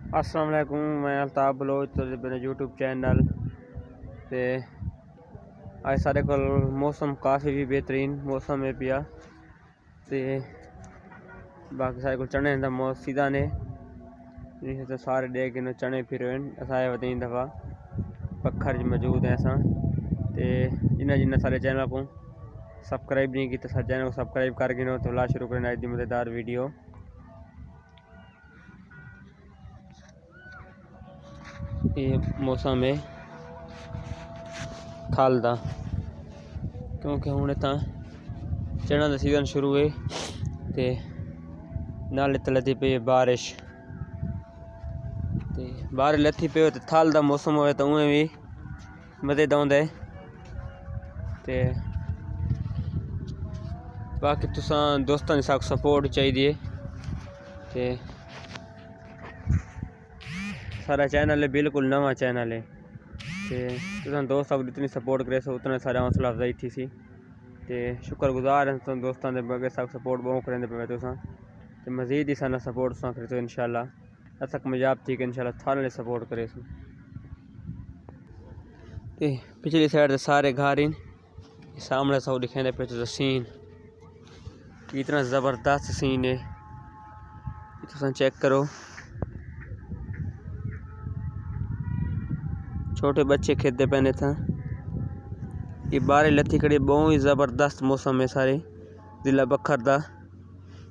अस्सलाम वालेकुम, मैं अल्ताफ बलोच तो मेरे यूट्यूब चैनल ते आज सारे को मौसम काफ़ी भी बेहतरीन मौसम है पिया ते बाकी सारे को चने दा सीधा ने तो सारे डे के चने फिर असाए तीन दफ़ा पखर मौजूद है असा ते जिन्हें जिन्हें सारे चैनल को सब्सक्राइब नहीं किया सारे चैनल को सब्सक्राइब कर गिनो तो ला शुरू करना दी मज़ेदार वीडियो। ये मौसम है थल का क्योंकि हूँ इतना चना का सीजन शुरू है ते नाले लथी पई बारिश ते बारिश लथी पे तो थल का मौसम हो तो उमें भी मज़े आंदा है ते बाकी तुसा दोस्तों की सपोर्ट चाहिए ते सारा चैनल है बिल्कुल नवा चैनल है ते तुसा दोस्त जितनी सपोर्ट करे सो उतना सारा हौसला अफजाई थी सी ते शुक्रगुजार हैं तुम दोस्तों के बगैर सपोर्ट बहुत करेंगे पे तुसा ते मज़ीद ही सारा सपोर्ट तुसा करे तो इंशाल्लाह असा मजाब थी कि इंशाल्लाह थारे सपोर्ट करे सो ते पिछली साइड से सारे घर इन सामने सब दिखाने पे तो सीन इतना ज़बरदस्त सीन है तुसा चेक करो। छोटे बच्चे खेलते पहने था ये बारिश लथी खड़ी बहुत ही ज़बरदस्त मौसम है सारे जिला बखर का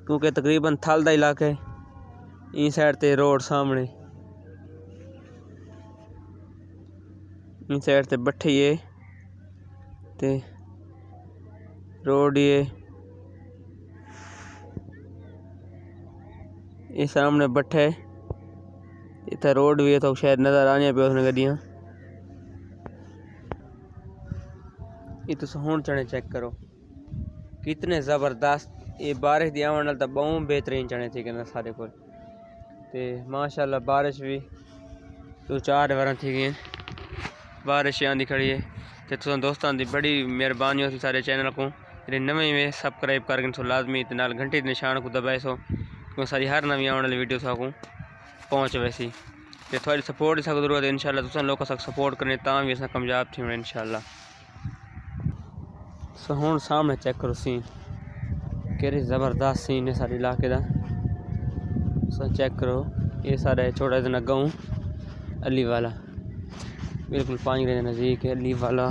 क्योंकि तकरीबन थल का इलाका है। ई साइड ते रोड सामने ई साइड ते बट्ठे ये ते रोड ये सामने बट्ठे इतना रोड भी है तो शायद नज़र आने पे उसने गड्डियाँ ये तो हुण चने चेक करो कितने ज़बरदस्त ये बारिश दी आने तो बहुत बेहतरीन चने थी कहना सारे को ते माशाल्लाह बारिश भी दो चार बार थी गई बारिश आंदी खड़ी है तो तुम दोस्तों की बड़ी मेहरबानी होती सारे चैनल को जेडे नवे में सब्सक्राइब कर सो लाजमी नाल घंटी के निशान को दबाए सो क्योंकि सारी हर नवी आने वाली वीडियो साकू पहुँच वैसी तो थोड़ी सपोर्ट की जरूरत है इंशाल्लाह तुम लोग सपोर्ट करने ता भी अस कामयाब थी इंशाल्लाह। सो हुण सामने चेक करो सीन केरी ज़बरदस्त सीन है सारे इलाके का सो चेक करो ये सारा छोटा जना गाँव अली वाला बिल्कुल पानी के नज़दीक है अली वाला।